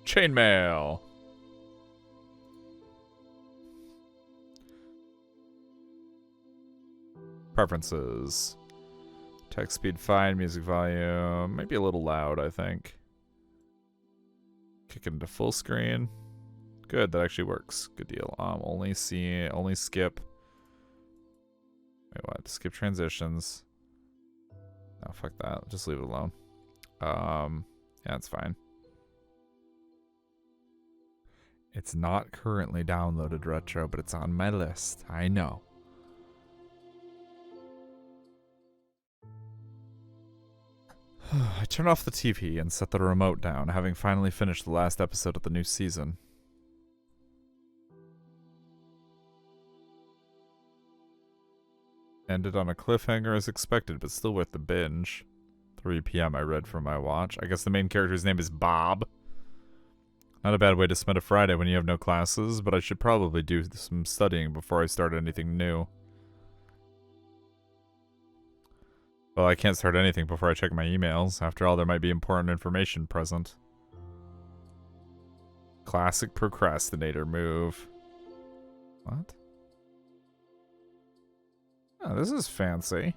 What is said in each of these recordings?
Chainmail. Preferences. Text speed fine, music volume. Maybe a little loud, I think. Kick it into full screen. Good, that actually works. Good deal. Only skip. Wait, what? Skip transitions. No, fuck that. Just leave it alone. Yeah, it's fine. It's not currently downloaded retro, but it's on my list. I know. I turned off the TV and set the remote down, having finally finished the last episode of the new season. Ended on a cliffhanger as expected, but still worth the binge. 3 p.m. I read from my watch. I guess the main character's name is Bob. Not a bad way to spend a Friday when you have no classes, but I should probably do some studying before I start anything new. Well, I can't start anything before I check my emails. After all, there might be important information present. Classic procrastinator move. What? Oh, this is fancy.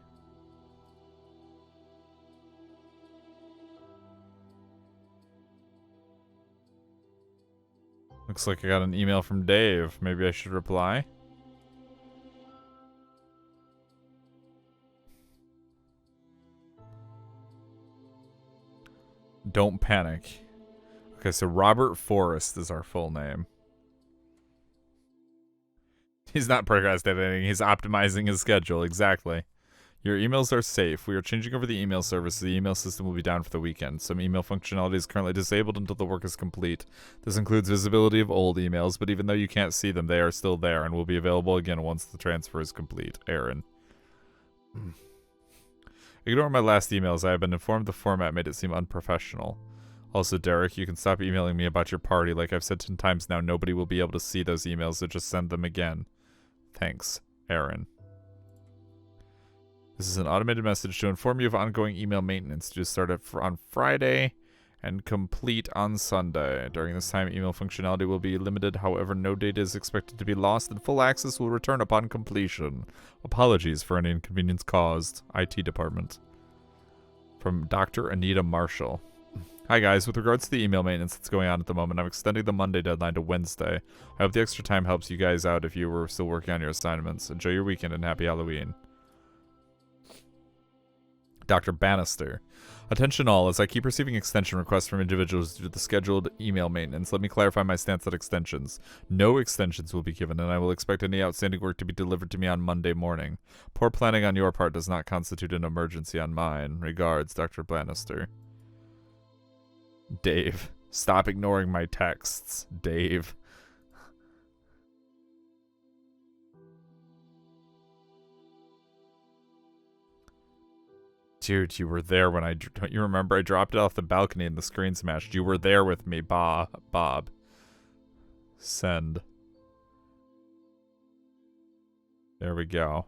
Looks like I got an email from Dave. Maybe I should reply. Don't panic. Okay, so Robert Forrest is our full name. He's not procrastinating, he's optimizing his schedule, exactly. Your emails are safe. We are changing over the email service. The email system will be down for the weekend. Some email functionality is currently disabled until the work is complete. This includes visibility of old emails, but even though you can't see them, they are still there and will be available again once the transfer is complete. Aaron. Ignore my last emails. I have been informed the format made it seem unprofessional. Also, Derek, you can stop emailing me about your party. Like I've said 10 times now, nobody will be able to see those emails, so just send them again. Thanks, Aaron. This is an automated message to inform you of ongoing email maintenance to start on Friday and complete on Sunday. During this time, email functionality will be limited. However, no data is expected to be lost and full access will return upon completion. Apologies for any inconvenience caused. IT department. From Dr. Anita Marshall. Hi guys, with regards to the email maintenance that's going on at the moment, I'm extending the Monday deadline to Wednesday. I hope the extra time helps you guys out if you were still working on your assignments. Enjoy your weekend and happy Halloween. Dr. Bannister. Attention all, as I keep receiving extension requests from individuals due to the scheduled email maintenance, let me clarify my stance on extensions. No extensions will be given, and I will expect any outstanding work to be delivered to me on Monday morning. Poor planning on your part does not constitute an emergency on mine. Regards, Dr. Bannister. Dave. Stop ignoring my texts. Dave. Dude, you were there when don't you remember I dropped it off the balcony and the screen smashed? You were there with me, Bob. Send. There we go.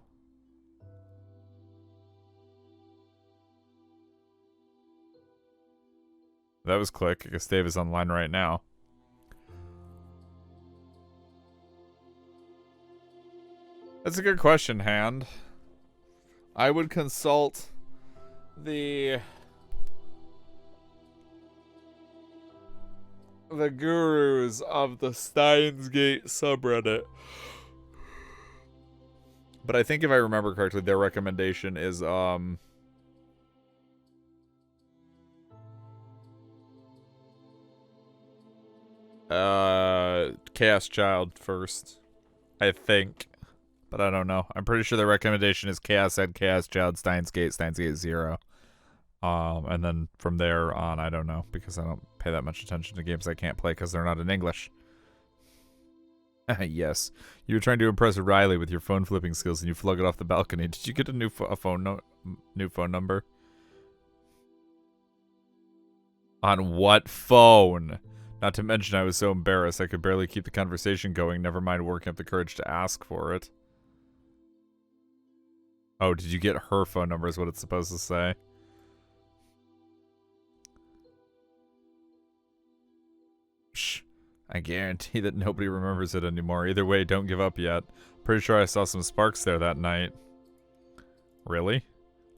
That was quick. I guess Dave is online right now. That's a good question, Hand. I would consult the gurus of the Steins Gate subreddit. But I think if I remember correctly, their recommendation is Chaos Child first, I think, but I don't know. I'm pretty sure the recommendation is Chaos Ed, Chaos Child, Steins Gate 0. And then from there on, I don't know, because I don't pay that much attention to games I can't play because they're not in English. Yes, you were trying to impress Riley with your phone flipping skills, and you flung it off the balcony. Did you get a new phone number? On what phone? Not to mention, I was so embarrassed I could barely keep the conversation going, never mind working up the courage to ask for it. Oh, did you get her phone number is what it's supposed to say. I guarantee that nobody remembers it anymore. Either way, don't give up yet. Pretty sure I saw some sparks there that night. Really?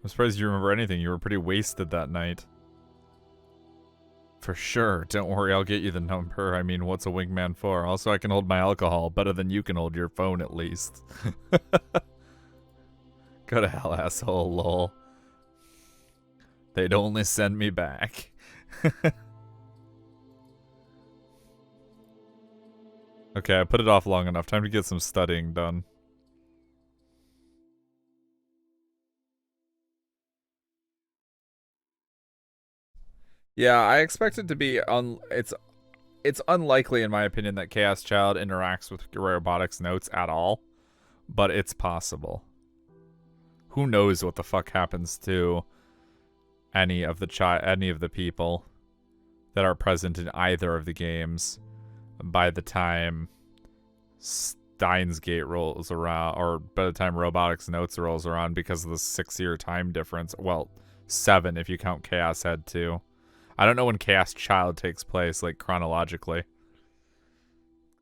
I'm surprised you remember anything. You were pretty wasted that night. For sure. Don't worry, I'll get you the number. I mean, what's a wingman for? Also, I can hold my alcohol better than you can hold your phone, at least. Go to hell, asshole, lol. They'd only send me back. Okay, I put it off long enough. Time to get some studying done. Yeah, I expect it to be it's unlikely in my opinion that Chaos Child interacts with robotics notes at all, but it's possible. Who knows what the fuck happens to any of the people that are present in either of the games by the time Steins Gate rolls around, or by the time Robotics Notes rolls around, because of the 6-year time difference. Well, 7 if you count Chaos Head too. I don't know when Chaos Child takes place, like, chronologically.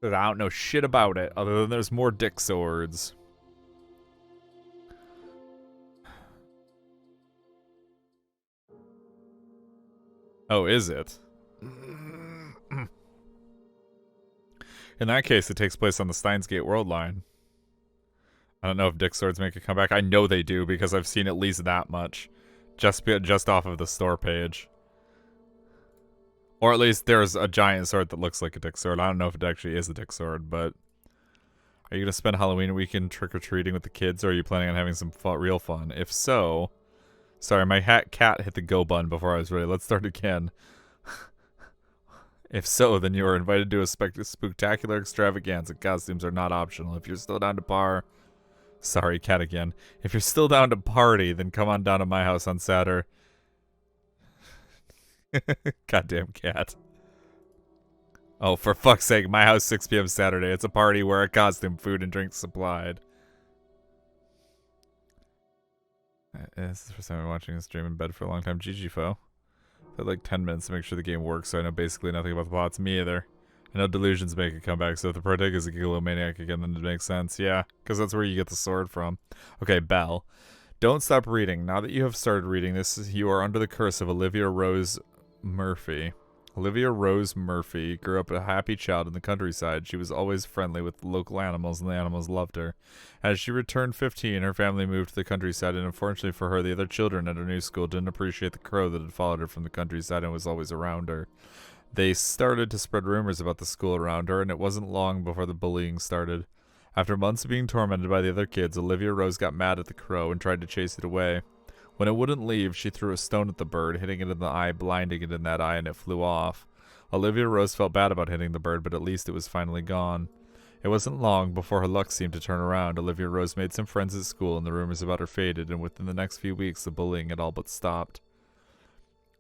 I don't know shit about it, other than there's more dick swords. Oh, is it? In that case, it takes place on the Steins Gate World line. I don't know if dick swords make a comeback. I know they do, because I've seen at least that much. Just off of the store page. Or at least there's a giant sword that looks like a dick sword. I don't know if it actually is a dick sword, but... Are you going to spend Halloween weekend trick-or-treating with the kids, or are you planning on having some real fun? If so... Sorry, my cat hit the go button before I was ready. Let's start again. If so, then you are invited to a spectacular extravaganza. Costumes are not optional. If you're still down to Sorry, cat again. If you're still down to party, then come on down to my house on Saturday. Goddamn cat. Oh, for fuck's sake, my house 6 p.m. Saturday. It's a party where a costume, food, and drinks supplied. This is the first time I'm watching this stream in bed for a long time. GG, foe. I had like 10 minutes to make sure the game works, so I know basically nothing about the plots. Me either. I know delusions make a comeback, so if the protagonist is a gigglomaniac again, then it makes sense. Yeah, because that's where you get the sword from. Okay, Belle. Don't stop reading. Now that you have started reading this, you are under the curse of Olivia Rose Murphy. Olivia Rose Murphy grew up a happy child in the countryside. She was always friendly with local animals, and the animals loved her. As she returned 15, her family moved to the countryside, and unfortunately for her, the other children at her new school didn't appreciate the crow that had followed her from the countryside and was always around her. They started to spread rumors about the school around her, and it wasn't long before the bullying started. After months of being tormented by the other kids, Olivia Rose got mad at the crow and tried to chase it away. When it wouldn't leave, she threw a stone at the bird, hitting it in the eye, blinding it in that eye, and it flew off. Olivia Rose felt bad about hitting the bird, but at least it was finally gone. It wasn't long before her luck seemed to turn around. Olivia Rose made some friends at school, and the rumors about her faded, and within the next few weeks, the bullying had all but stopped.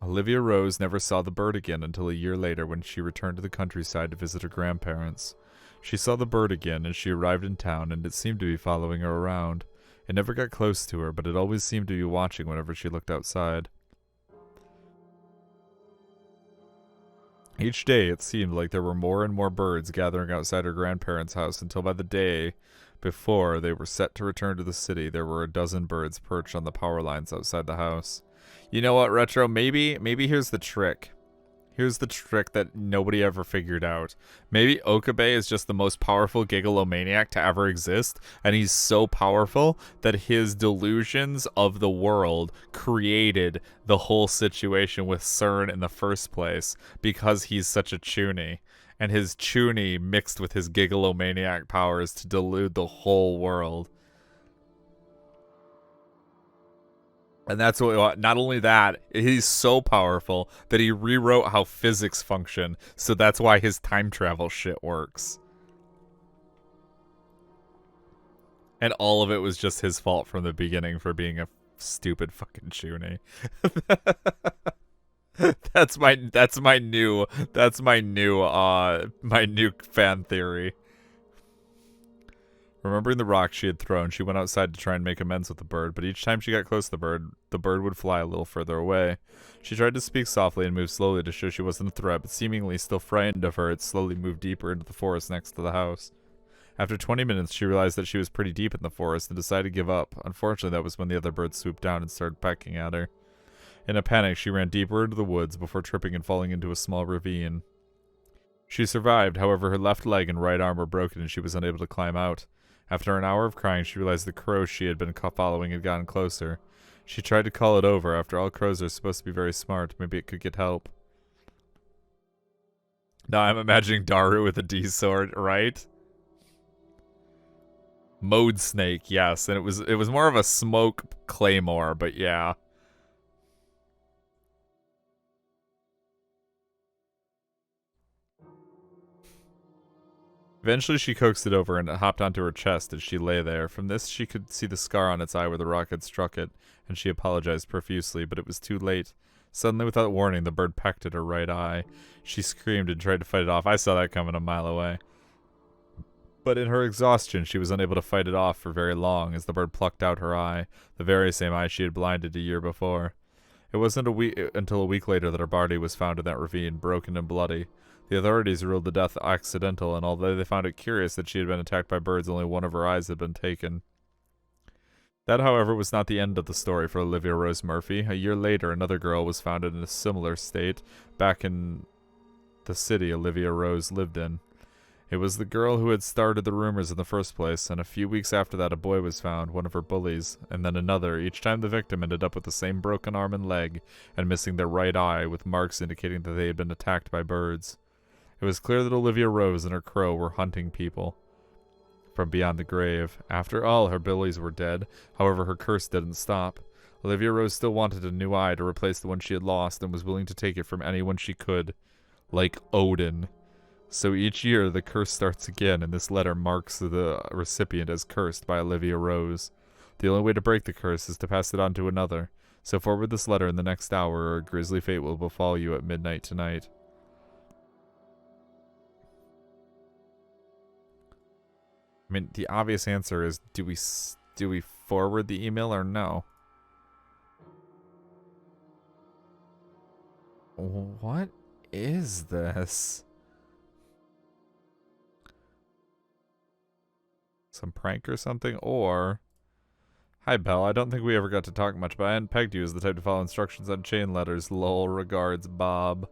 Olivia Rose never saw the bird again until a year later when she returned to the countryside to visit her grandparents. She saw the bird again as she arrived in town, and it seemed to be following her around. It never got close to her, but it always seemed to be watching whenever she looked outside. Each day, it seemed like there were more and more birds gathering outside her grandparents' house until by the day before they were set to return to the city, there were a dozen birds perched on the power lines outside the house. You know what, Retro? Maybe here's the trick. Here's the trick that nobody ever figured out. Maybe Okabe is just the most powerful gigglomaniac to ever exist, and he's so powerful that his delusions of the world created the whole situation with CERN in the first place because he's such a chuny. And his chuny mixed with his gigglomaniac powers to delude the whole world. And that's what, not only that, he's so powerful that he rewrote how physics function, so that's why his time travel shit works. And all of it was just his fault from the beginning for being a stupid fucking chuny. That's my new fan theory. Remembering the rock she had thrown, she went outside to try and make amends with the bird, but each time she got close to the bird would fly a little further away. She tried to speak softly and move slowly to show she wasn't a threat, but seemingly still frightened of her, it slowly moved deeper into the forest next to the house. After 20 minutes, she realized that she was pretty deep in the forest and decided to give up. Unfortunately, that was when the other bird swooped down and started pecking at her. In a panic, she ran deeper into the woods before tripping and falling into a small ravine. She survived, however her left leg and right arm were broken and she was unable to climb out. After an hour of crying, she realized the crow she had been following had gotten closer. She tried to call it over. After all, crows are supposed to be very smart. Maybe it could get help. Now I'm imagining Daru with a D sword, right? Mode snake, yes, and it was more of a smoke claymore, but yeah. Eventually, she coaxed it over and it hopped onto her chest as she lay there. From this, she could see the scar on its eye where the rock had struck it, and she apologized profusely, but it was too late. Suddenly, without warning, the bird pecked at her right eye. She screamed and tried to fight it off. I saw that coming a mile away. But in her exhaustion, she was unable to fight it off for very long as the bird plucked out her eye, the very same eye she had blinded a year before. It wasn't until a week later that her body was found in that ravine, broken and bloody. The authorities ruled the death accidental, and although they found it curious that she had been attacked by birds, only one of her eyes had been taken. That, however, was not the end of the story for Olivia Rose Murphy. A year later, another girl was found in a similar state, back in the city Olivia Rose lived in. It was the girl who had started the rumors in the first place, and a few weeks after that a boy was found, one of her bullies, and then another. Each time the victim ended up with the same broken arm and leg, and missing their right eye, with marks indicating that they had been attacked by birds. It was clear that Olivia Rose and her crow were hunting people from beyond the grave. After all, her bullies were dead, however her curse didn't stop. Olivia Rose still wanted a new eye to replace the one she had lost, and was willing to take it from anyone she could. Like Odin. So each year, the curse starts again, and this letter marks the recipient as cursed by Olivia Rose. The only way to break the curse is to pass it on to another. So forward this letter in the next hour, or a grisly fate will befall you at midnight tonight. I mean, the obvious answer is, do we forward the email or no? What is this? Some prank or something? Or, hi Belle, I don't think we ever got to talk much, but I hadn't pegged you as the type to follow instructions on chain letters. Lol, regards, Bob.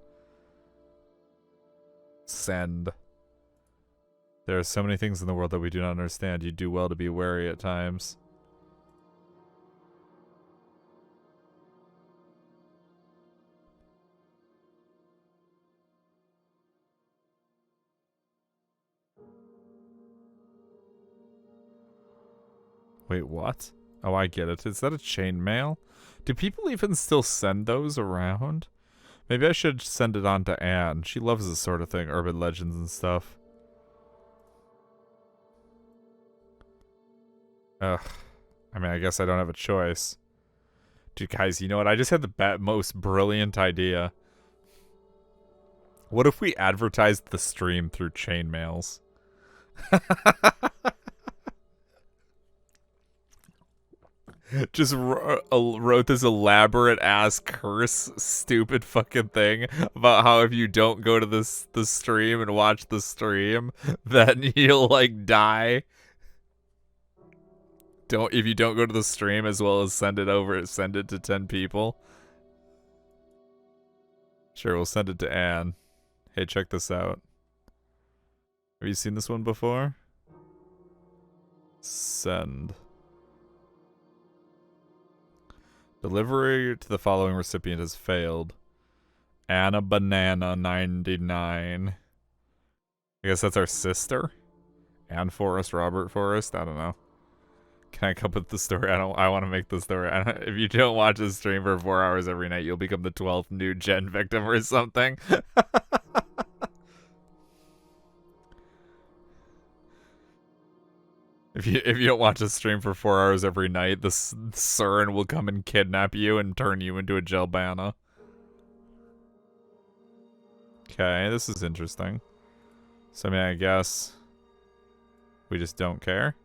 Send. There are so many things in the world that we do not understand. You do well to be wary at times. Wait, what? Oh, I get it. Is that a chainmail? Do people even still send those around? Maybe I should send it on to Anne. She loves this sort of thing, urban legends and stuff. Ugh. I mean, I guess I don't have a choice. Dude, guys, you know what? I just had the most brilliant idea. What if we advertised the stream through chainmails? Just wrote this elaborate ass curse stupid fucking thing about how if you don't go to the stream and watch the stream, then you'll like die. If you don't go to the stream as well as send it to 10 people. Sure, we'll send it to Anne. Hey, check this out. Have you seen this one before? Send. Delivery to the following recipient has failed. Anna Banana 99. I guess that's our sister? Ann Forrest, Robert Forrest? I don't know. Can I come up with the story? I want to make the story. If you don't watch this stream for 4 hours every night, you'll become the 12th new gen victim or something. If you don't watch this stream for 4 hours every night, the Surin will come and kidnap you and turn you into a Jelbana. Okay, this is interesting. So, I mean, I guess we just don't care.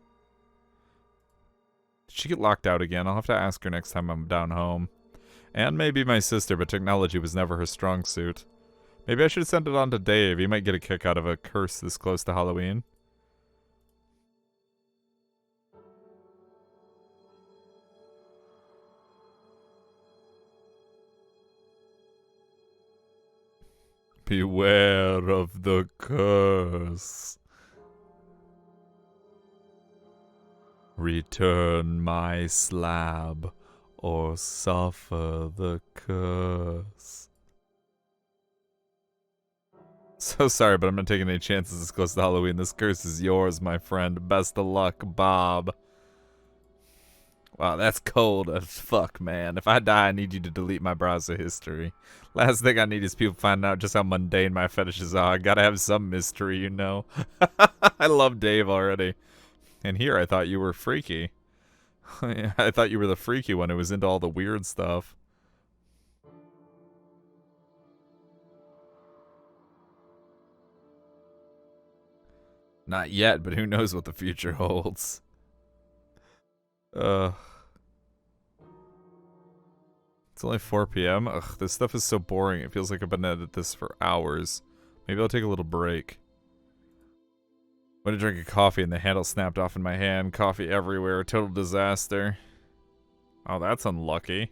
Did she get locked out again? I'll have to ask her next time I'm down home. And maybe my sister, but technology was never her strong suit. Maybe I should send it on to Dave. He might get a kick out of a curse this close to Halloween. Beware of the curse. Return my slab, or suffer the curse. So sorry, but I'm not taking any chances this close to Halloween. This curse is yours, my friend. Best of luck, Bob. Wow, that's cold as fuck, man. If I die, I need you to delete my browser history. Last thing I need is people finding out just how mundane my fetishes are. I gotta have some mystery, you know. I love Dave already. And here I thought you were freaky. I thought you were the freaky one who was into all the weird stuff. Not yet, but who knows what the future holds. It's only 4 p.m. Ugh, this stuff is so boring. It feels like I've been at this for hours. Maybe I'll take a little break. Went to drink a coffee and the handle snapped off in my hand. Coffee everywhere. Total disaster. Oh, that's unlucky.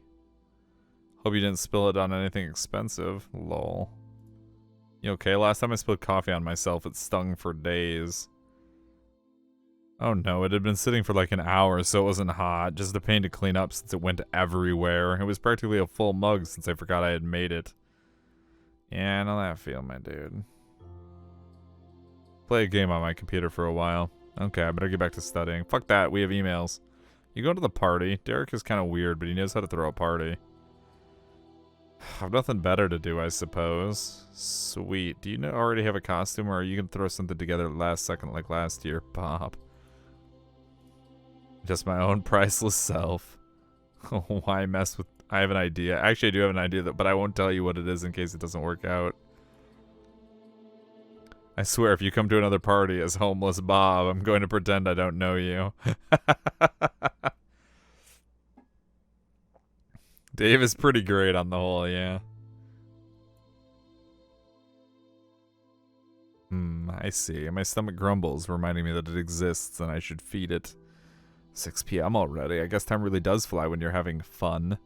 Hope you didn't spill it on anything expensive. Lol. You okay? Last time I spilled coffee on myself, it stung for days. Oh no, it had been sitting for like an hour, so it wasn't hot. Just a pain to clean up since it went everywhere. It was practically a full mug since I forgot I had made it. Yeah, I know that feel, my dude. Play a game on my computer for a while. Okay, I better get back to studying. Fuck that, we have emails. You go to the party. Derek is kind of weird, but he knows how to throw a party. I've nothing better to do, I suppose. Sweet. Do you already have a costume, or are you going to throw something together last second like last year, Bob? Just my own priceless self. Why mess with... I have an idea. Actually, I do have an idea, but I won't tell you what it is in case it doesn't work out. I swear, if you come to another party as homeless Bob, I'm going to pretend I don't know you. Dave is pretty great on the whole, yeah. I see. My stomach grumbles, reminding me that it exists and I should feed it. 6 p.m. already. I guess time really does fly when you're having fun.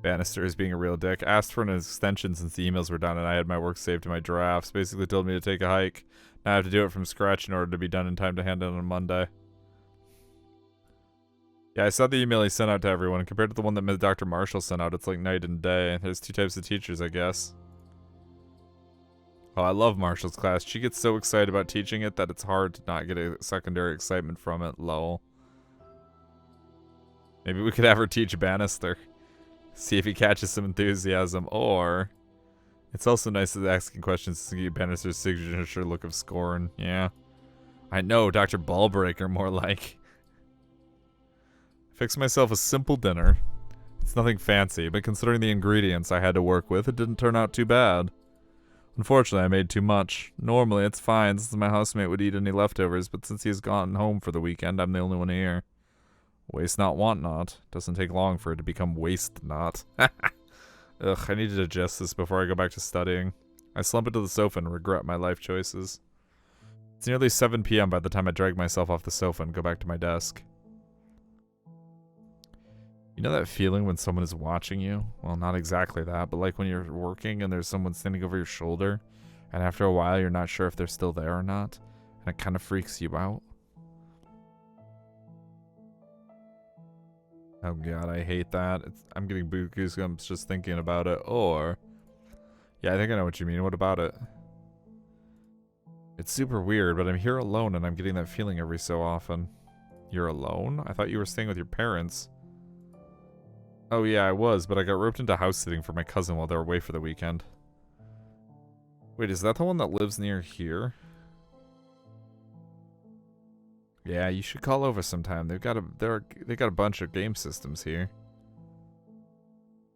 Bannister is being a real dick. Asked for an extension since the emails were done and I had my work saved to my drafts. Basically told me to take a hike. Now I have to do it from scratch in order to be done in time to hand it on Monday. Yeah, I saw the email he sent out to everyone. Compared to the one that Dr. Marshall sent out, it's like night and day. There's 2 types of teachers, I guess. Oh, I love Marshall's class. She gets so excited about teaching it that it's hard to not get a secondary excitement from it. Lol. Maybe we could have her teach Bannister. See if he catches some enthusiasm, or... It's also nice that asking questions to get Bannister's signature look of scorn. Yeah. I know, Dr. Ballbreaker, more like... Fix myself a simple dinner. It's nothing fancy, but considering the ingredients I had to work with, it didn't turn out too bad. Unfortunately, I made too much. Normally, it's fine since my housemate would eat any leftovers, but since he's gone home for the weekend, I'm the only one here. Waste not, want not. Doesn't take long for it to become waste not. Ugh, I need to digest this before I go back to studying. I slump into the sofa and regret my life choices. It's nearly 7 p.m. by the time I drag myself off the sofa and go back to my desk. You know that feeling when someone is watching you? Well, not exactly that, but like when you're working and there's someone standing over your shoulder, and after a while you're not sure if they're still there or not, and it kind of freaks you out. Oh god, I hate that. I'm getting goosebumps just thinking about it. Or, yeah, I think I know what you mean. What about it? It's super weird, but I'm here alone and I'm getting that feeling every so often. You're alone? I thought you were staying with your parents. Oh yeah, I was, but I got roped into house sitting for my cousin while they were away for the weekend. Wait, is that the one that lives near here? Yeah, you should call over sometime. They got a bunch of game systems here.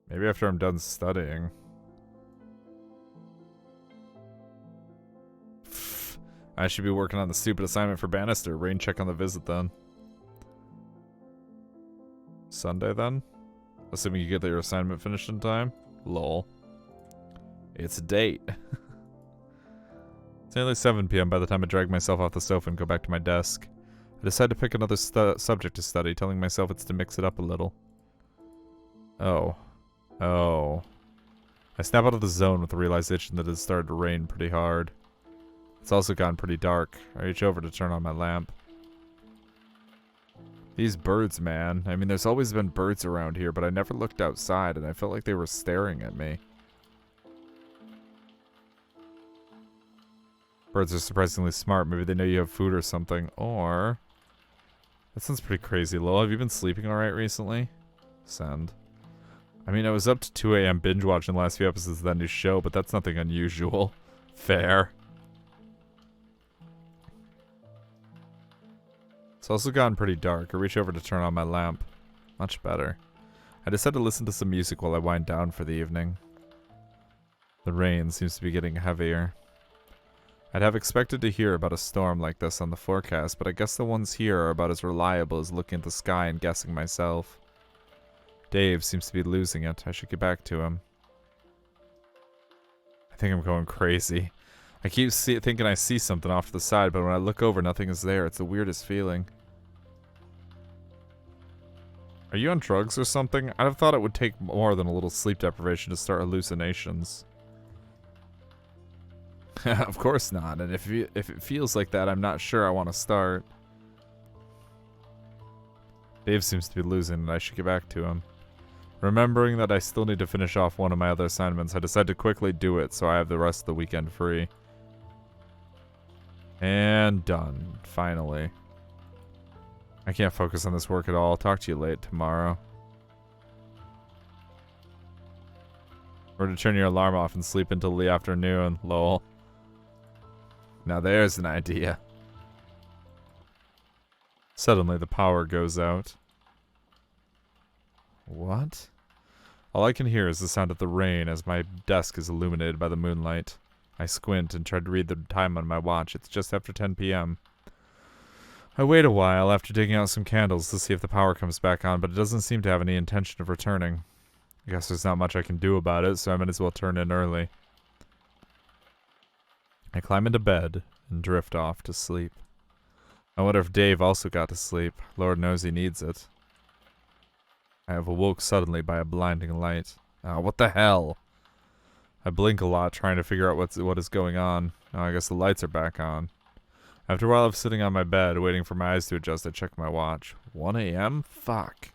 Maybe after I'm done studying. I should be working on the stupid assignment for Bannister. Rain check on the visit then. Sunday then? Assuming you get your assignment finished in time? Lol. It's a date. It's nearly 7 p.m. by the time I drag myself off the sofa and go back to my desk. I decide to pick another subject to study, telling myself it's to mix it up a little. Oh. Oh. I snap out of the zone with the realization that it has started to rain pretty hard. It's also gotten pretty dark. I reach over to turn on my lamp. These birds, man. I mean, there's always been birds around here, but I never looked outside, and I felt like they were staring at me. Birds are surprisingly smart. Maybe they know you have food or something. Or... That sounds pretty crazy, Lil. Have you been sleeping alright recently? Send. I mean, I was up to 2 a.m. binge-watching the last few episodes of that new show, but that's nothing unusual. Fair. It's also gotten pretty dark. I reach over to turn on my lamp. Much better. I decide to listen to some music while I wind down for the evening. The rain seems to be getting heavier. I'd have expected to hear about a storm like this on the forecast, but I guess the ones here are about as reliable as looking at the sky and guessing myself. Dave seems to be losing it. I should get back to him. I think I'm going crazy. I keep thinking I see something off to the side, but when I look over, nothing is there. It's the weirdest feeling. Are you on drugs or something? I'd have thought it would take more than a little sleep deprivation to start hallucinations. Of course not, and if it feels like that, I'm not sure I want to start. Dave seems to be losing, and I should get back to him. Remembering that I still need to finish off one of my other assignments, I decide to quickly do it so I have the rest of the weekend free. And done. Finally. I can't focus on this work at all. I'll talk to you late tomorrow. Or to turn your alarm off and sleep until the afternoon. Lol. Now there's an idea. Suddenly the power goes out. What? All I can hear is the sound of the rain as my desk is illuminated by the moonlight. I squint and try to read the time on my watch. It's just after 10 p.m. I wait a while after digging out some candles to see if the power comes back on, but it doesn't seem to have any intention of returning. I guess there's not much I can do about it, so I might as well turn in early. I climb into bed and drift off to sleep. I wonder if Dave also got to sleep. Lord knows he needs it. I have awoke suddenly by a blinding light. Oh, what the hell? I blink a lot trying to figure out what is going on. Oh, I guess the lights are back on. After a while of sitting on my bed, waiting for my eyes to adjust, I check my watch. 1 a.m.? Fuck.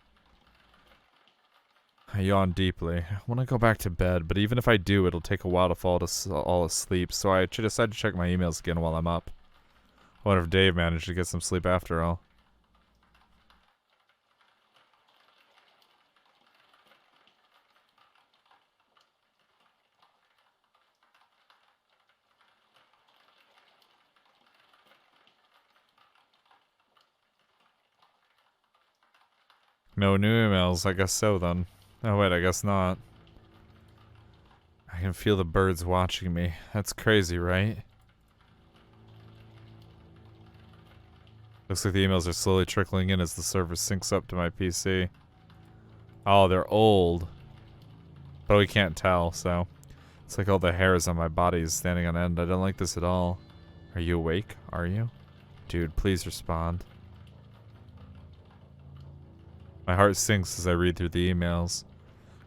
I yawn deeply. I want to go back to bed, but even if I do, it'll take a while to fall all asleep, so I decide to check my emails again while I'm up. I wonder if Dave managed to get some sleep after all. No new emails, I guess so then. Oh wait, I guess not. I can feel the birds watching me. That's crazy, right? Looks like the emails are slowly trickling in as the server syncs up to my PC. Oh, they're old. But we can't tell, so... It's like all the hairs on my body is standing on end. I don't like this at all. Are you awake? Are you? Dude, please respond. My heart sinks as I read through the emails.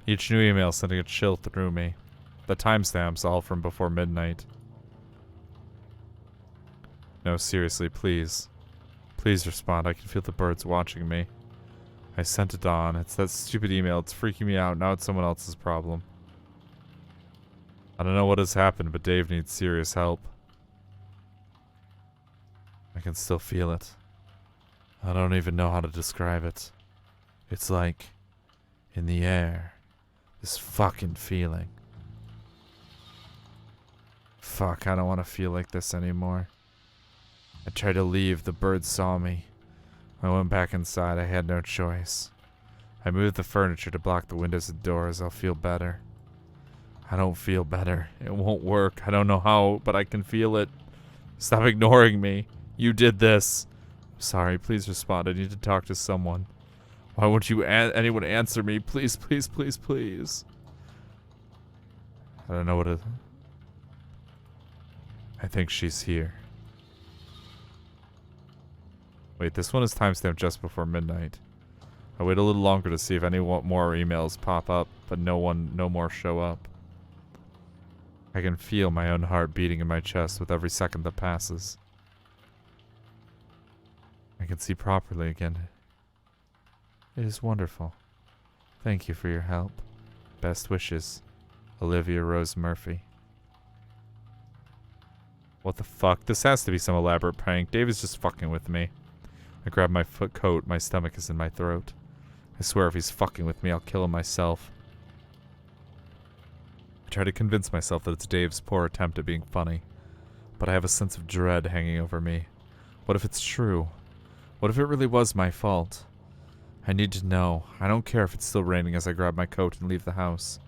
Each new email sending a chill through me. The timestamps all from before midnight. No, seriously, please. Please respond. I can feel the birds watching me. I sent it on. It's that stupid email. It's freaking me out. Now it's someone else's problem. I don't know what has happened, but Dave needs serious help. I can still feel it. I don't even know how to describe it. It's like, in the air, this fucking feeling. Fuck, I don't want to feel like this anymore. I tried to leave, the birds saw me. I went back inside, I had no choice. I moved the furniture to block the windows and doors, I'll feel better. I don't feel better. It won't work, I don't know how, but I can feel it. Stop ignoring me. You did this. Sorry, please respond. I need to talk to someone. Why won't you anyone answer me? Please, please, please, please. I don't know what to... I think she's here. Wait, this one is timestamped just before midnight. I wait a little longer to see if any more emails pop up, but no more show up. I can feel my own heart beating in my chest with every second that passes. I can see properly again. It is wonderful. Thank you for your help. Best wishes, Olivia Rose Murphy. What the fuck? This has to be some elaborate prank. Dave is just fucking with me. I grab my coat. My stomach is in my throat. I swear if he's fucking with me, I'll kill him myself. I try to convince myself that it's Dave's poor attempt at being funny. But I have a sense of dread hanging over me. What if it's true? What if it really was my fault? I need to know. I don't care if it's still raining as I grab my coat and leave the house.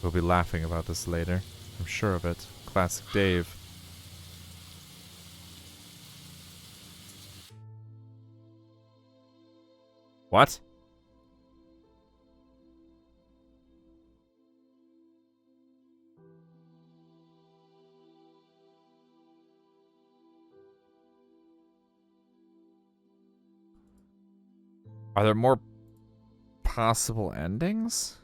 We'll be laughing about this later. I'm sure of it. Classic Dave. What? Are there more possible endings?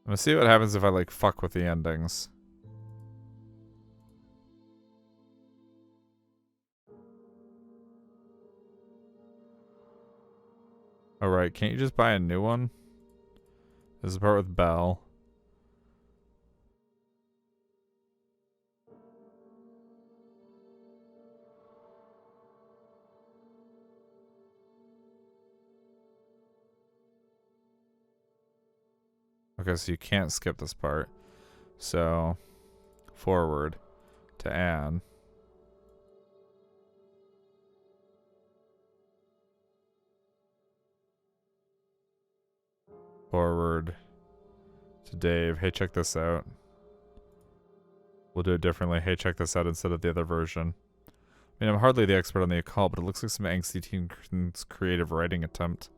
I'm gonna see what happens if I, like, fuck with the endings. Alright, can't you just buy a new one? This is the part with Belle. Okay, so you can't skip this part. So, forward to Anne. Forward to Dave. Hey, check this out. We'll do it differently. Hey, check this out instead of the other version. I mean, I'm hardly the expert on the occult, but it looks like some angsty teen's creative writing attempt.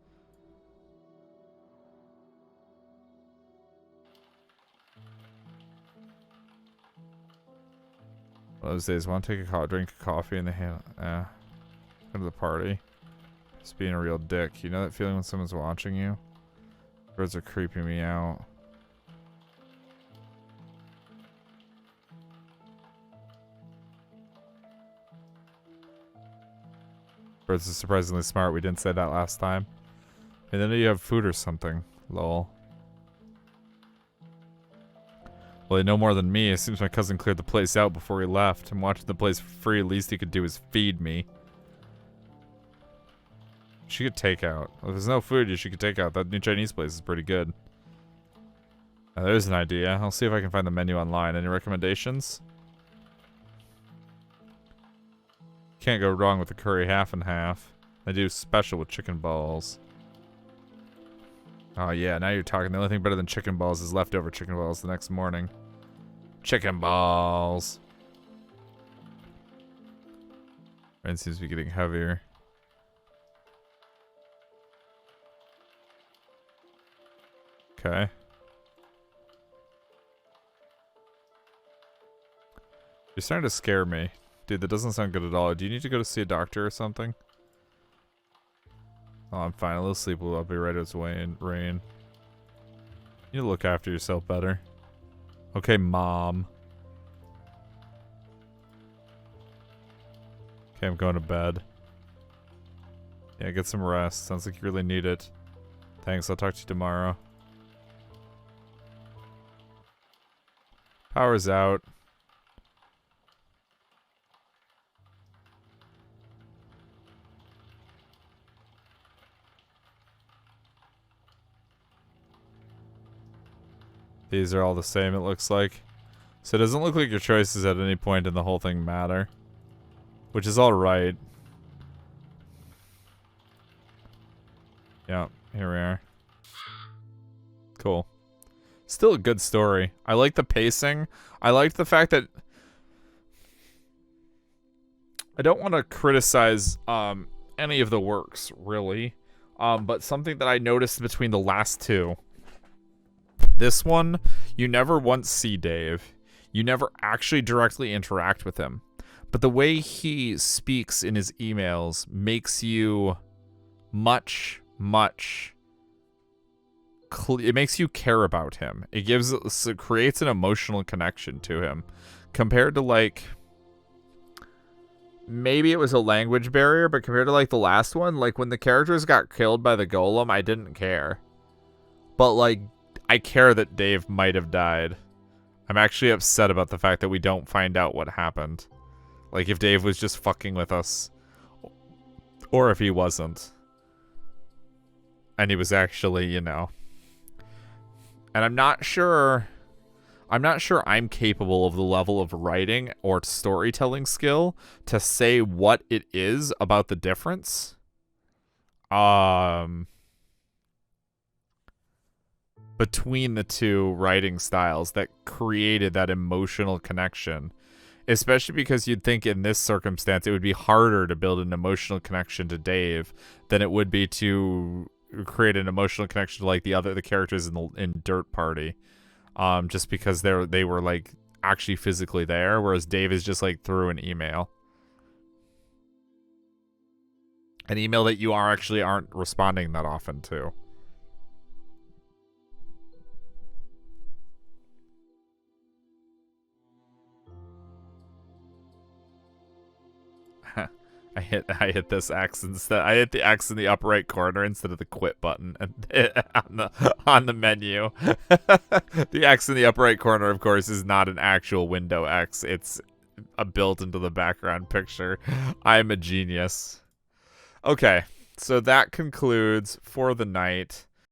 Those days, want to take a drink of coffee in the hand? Go to the party. Just being a real dick. You know that feeling when someone's watching you? Birds are creeping me out. Birds are surprisingly smart. We didn't say that last time. And then you have food or something. Lol. Well, they know more than me. As soon as my cousin cleared the place out before he left. I'm watching the place for free. Least he could do is feed me. She could take out. If there's no food, she could take out. That new Chinese place is pretty good. Now, there's an idea. I'll see if I can find the menu online. Any recommendations? Can't go wrong with the curry half and half. They do special with chicken balls. Oh yeah, now you're talking. The only thing better than chicken balls is leftover chicken balls the next morning. Chicken balls. Rain seems to be getting heavier. Okay. You're starting to scare me. Dude, that doesn't sound good at all. Do you need to go to see a doctor or something? Oh, I'm fine. A little sleep. I'll be right as rain. You need to look after yourself better. Okay, Mom. Okay, I'm going to bed. Yeah, get some rest. Sounds like you really need it. Thanks. I'll talk to you tomorrow. Power's out. These are all the same, it looks like. So it doesn't look like your choices at any point in the whole thing matter. Which is alright. Yeah, here we are. Cool. Still a good story. I like the pacing. I like the fact that I don't want to criticize any of the works, really. But something that I noticed between the last two. This one, you never once see Dave. You never actually directly interact with him. But the way he speaks in his emails makes you it makes you care about him. It creates an emotional connection to him compared to like maybe it was a language barrier, but compared to like the last one, like when the characters got killed by the golem, I didn't care. But like I care that Dave might have died. I'm actually upset about the fact that we don't find out what happened. Like if Dave was just fucking with us or if he wasn't. And he was actually, you know. And I'm not sure I'm capable of the level of writing or storytelling skill to say what it is about the difference. Between the two writing styles that created that emotional connection. Especially because you'd think in this circumstance it would be harder to build an emotional connection to Dave than it would be to create an emotional connection to like the characters in Dirt Party, just because they were like actually physically there, whereas Dave is just like through an email that you aren't responding that often to. I hit this X instead. I hit the X in the upper right corner instead of the quit button on the menu. The X in the upper right corner, of course, is not an actual window X. It's built into the background picture. I'm a genius. Okay, so that concludes for the night.